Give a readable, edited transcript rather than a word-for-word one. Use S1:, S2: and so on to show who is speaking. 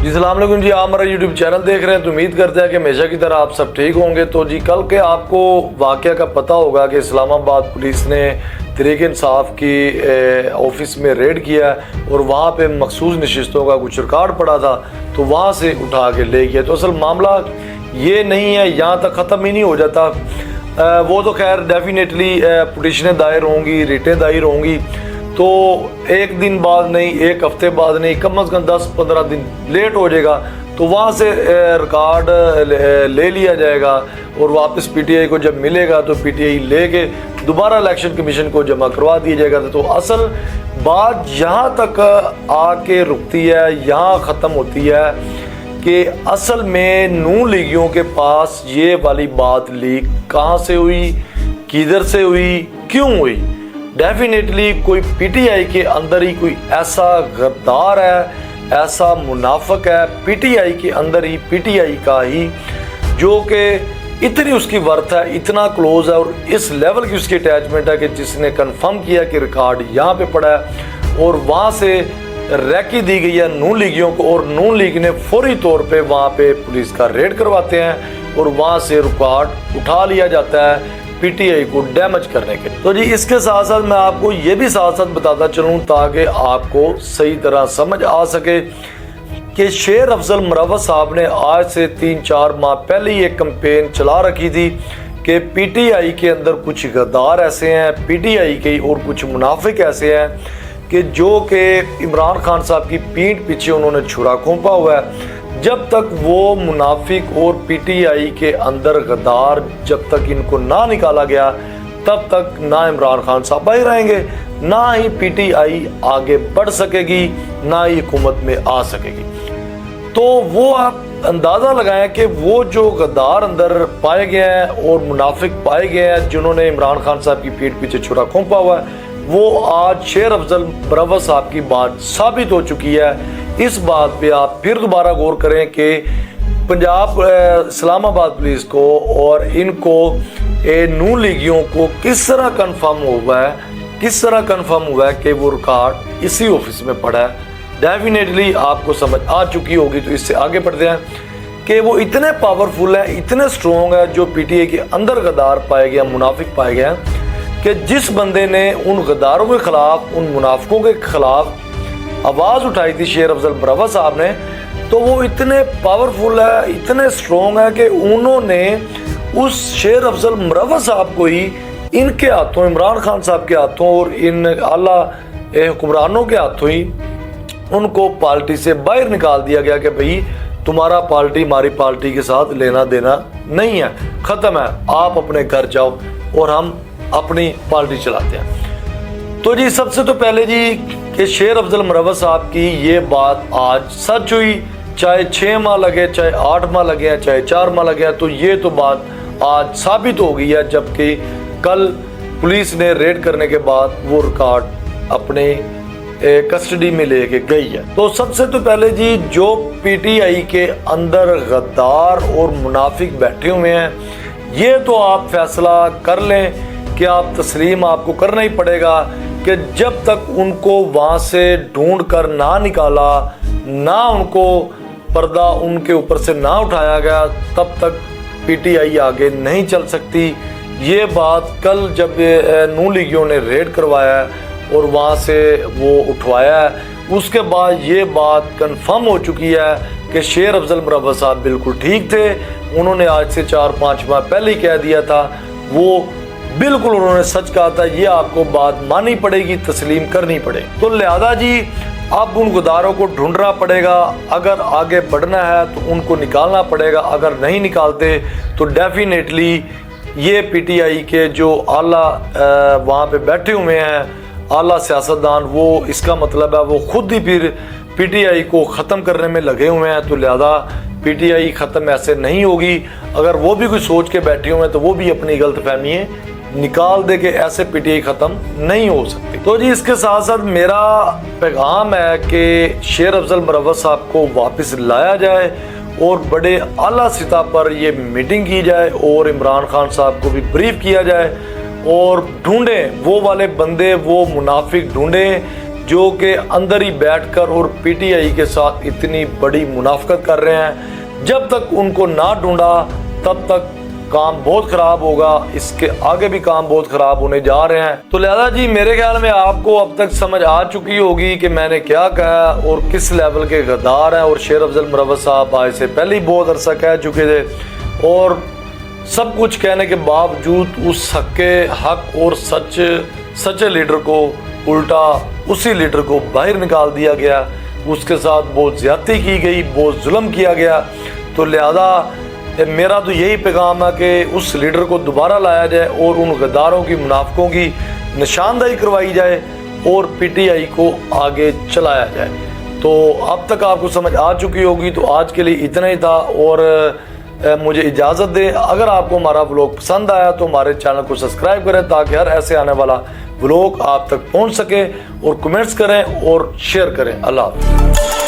S1: जी सलाम अलैकुम जी, आप हमारा यूट्यूब चैनल देख रहे हैं तो उम्मीद करते हैं कि हमेशा की तरह आप सब ठीक होंगे। तो जी कल के आपको वाक़या का पता होगा कि इस्लामाबाद पुलिस ने तहरीक इंसाफ की ऑफिस में रेड किया और वहाँ पे मखसूस नशिस्तों का कुछ रिकॉर्ड पड़ा था तो वहाँ से उठा के ले गया। तो असल मामला ये नहीं है, यहाँ तक ख़त्म ही नहीं हो जाता। वो तो खैर डेफिनेटली पिटीशनें दायर होंगी, रिटें दायर होंगी, तो एक दिन बाद नहीं, एक हफ्ते बाद नहीं, कम से कम 10-15 दिन लेट हो जाएगा तो वहाँ से रिकॉर्ड ले लिया जाएगा और वापस पीटीआई को जब मिलेगा तो पीटीआई लेके दोबारा इलेक्शन कमीशन को जमा करवा दिया जाएगा। तो असल बात यहाँ तक आके रुकती है, यहाँ ख़त्म होती है कि असल में नून लीगियों के पास ये वाली बात लीक कहाँ से हुई, किधर से हुई, क्यों हुई। डेफिनेटली कोई पीटीआई के अंदर ही कोई ऐसा गद्दार है, ऐसा मुनाफिक है पीटीआई के अंदर ही, पीटीआई का ही, जो कि इतनी उसकी वर्थ है, इतना क्लोज है और इस लेवल की उसकी अटैचमेंट है कि जिसने कंफर्म किया कि रिकॉर्ड यहाँ पे पड़ा है और वहाँ से रैकी दी गई है नून लीगियों को और नून लीग ने फौरी तौर पे वहाँ पे पुलिस का रेड करवाते हैं और वहाँ से रिकॉर्ड उठा लिया जाता है पीटीआई को डैमेज करने के। तो जी इसके साथ साथ मैं आपको ये भी साथ साथ बताता चलूँ ताकि आपको सही तरह समझ आ सके कि शेर अफजल मुरव्वत साहब ने आज से 3-4 माह पहले ही एक कैंपेन चला रखी थी कि पीटीआई के अंदर कुछ गद्दार ऐसे हैं, पीटीआई के और कुछ मुनाफिक ऐसे हैं कि जो कि इमरान खान साहब की पीठ पीछे उन्होंने छुरा खोंपा हुआ है। जब तक वो मुनाफिक और पीटीआई के अंदर गद्दार जब तक इनको ना निकाला गया तब तक ना इमरान खान साहब बाहर रहेंगे, ना ही पीटीआई आगे बढ़ सकेगी, ना ही हुकूमत में आ सकेगी। तो वो आप अंदाज़ा लगाएं कि वो जो गद्दार अंदर पाए गए हैं और मुनाफिक पाए गए हैं जिन्होंने इमरान खान साहब की पीठ पीछे छुरा खोंपा हुआ है, वो आज शेर अफजल मुरव्वत साहब की बात साबित हो चुकी है। इस बात पे आप फिर दोबारा गौर करें कि पंजाब इस्लामाबाद पुलिस को और इनको नून लीगियों को किस तरह कंफर्म हुआ है, किस तरह कंफर्म हुआ है कि वो रिकॉर्ड इसी ऑफिस में पड़ा है। डेफिनेटली आपको समझ आ चुकी होगी। तो इससे आगे बढ़ते हैं कि वो इतने पावरफुल हैं, इतने स्ट्रॉन्ग है जो पीटीआई के अंदर गद्दार पाए गए, मुनाफिक पाए गए हैं कि जिस बंदे ने उन गद्दारों के खिलाफ, उन मुनाफिकों के खिलाफ आवाज़ उठाई थी शेर अफजल मुरव्वत साहब ने, तो वो इतने पावरफुल है, इतने स्ट्रॉन्ग है कि उन्होंने उस शेर अफजल मुरव्वत साहब को ही इनके हाथों, इमरान खान साहब के हाथों और इन आला हुक्मरानों के हाथों ही उनको पार्टी से बाहर निकाल दिया गया कि भाई तुम्हारा पार्टी हमारी पार्टी के साथ लेना देना नहीं है, ख़त्म है, आप अपने घर जाओ और हम अपनी पार्टी चलाते हैं। तो जी सबसे तो पहले जी कि शेर अफजल मुरव्वत साहब की ये बात आज सच हुई, चाहे 6 माह लगे, चाहे 8 माह लगे, चाहे 4 माह लगे, तो ये तो बात आज साबित हो गई है। जबकि कल पुलिस ने रेड करने के बाद वो रिकॉर्ड अपने कस्टडी में लेके गई है। तो सबसे तो पहले जी जो पीटीआई के अंदर गद्दार और मुनाफिक बैठे हुए हैं, ये तो आप फैसला कर लें कि आप तस्लीम आपको करना ही पड़ेगा कि जब तक उनको वहाँ से ढूंढ कर ना निकाला, ना उनको पर्दा उनके ऊपर से ना उठाया गया, तब तक पीटीआई आगे नहीं चल सकती। ये बात कल जब नून लीगियों ने रेड करवाया और वहाँ से वो उठवाया है, उसके बाद ये बात कंफर्म हो चुकी है कि शेर अफजल मुरव्वत साहब बिल्कुल ठीक थे। उन्होंने आज से 4-5 माह पहले ही कह दिया था, वो बिल्कुल उन्होंने सच कहा था। ये आपको बात माननी पड़ेगी, तस्लीम करनी पड़ेगी। तो लिहाजा जी अब उन गद्दारों को ढूंढना पड़ेगा, अगर आगे बढ़ना है तो उनको निकालना पड़ेगा, अगर नहीं निकालते तो डेफिनेटली ये पीटीआई के जो आला वहाँ पे बैठे हुए हैं आला सियासतदान, वो इसका मतलब है वो खुद ही फिर पीटीआई को ख़त्म करने में लगे हुए हैं। तो लिहाजा पीटीआई ख़त्म ऐसे नहीं होगी। अगर वो भी कुछ सोच के बैठे हुए हैं तो वो भी अपनी गलतफहमी निकाल दे के ऐसे पीटीआई ख़त्म नहीं हो सकती। तो जी इसके साथ साथ मेरा पैगाम है कि शेर अफजल मुरव्वत साहब को वापस लाया जाए और बड़े आला सतह पर ये मीटिंग की जाए और इमरान खान साहब को भी ब्रीफ किया जाए और ढूंढें वो वाले बंदे, वो मुनाफिक ढूंढें जो कि अंदर ही बैठकर और पीटीआई के साथ इतनी बड़ी मुनाफकत कर रहे हैं। जब तक उनको ना ढूंढा तब तक काम बहुत खराब होगा, इसके आगे भी काम बहुत खराब होने जा रहे हैं। तो लिहाजा जी मेरे ख्याल में आपको अब तक समझ आ चुकी होगी कि मैंने क्या कहा और किस लेवल के गद्दार हैं। और शेर अफजल मुरव्वत साहब आज से पहले ही बहुत अरसा कह चुके थे और सब कुछ कहने के बावजूद उस हक और सच्चे लीडर को उल्टा उसी लीडर को बाहर निकाल दिया गया, उसके साथ बहुत ज्यादती की गई, बहुत जुल्म किया गया। तो लिहाजा मेरा तो यही पैगाम है कि उस लीडर को दोबारा लाया जाए और उन गद्दारों की मुनाफिकों की निशानदाही करवाई जाए और पीटीआई को आगे चलाया जाए। तो अब तक आपको समझ आ चुकी होगी। तो आज के लिए इतना ही था और मुझे इजाज़त दें। अगर आपको हमारा व्लॉग पसंद आया तो हमारे चैनल को सब्सक्राइब करें ताकि हर ऐसे आने वाला व्लॉग आप तक पहुंच सके, और कमेंट्स करें और शेयर करें। अल्लाह हाफ़िज़।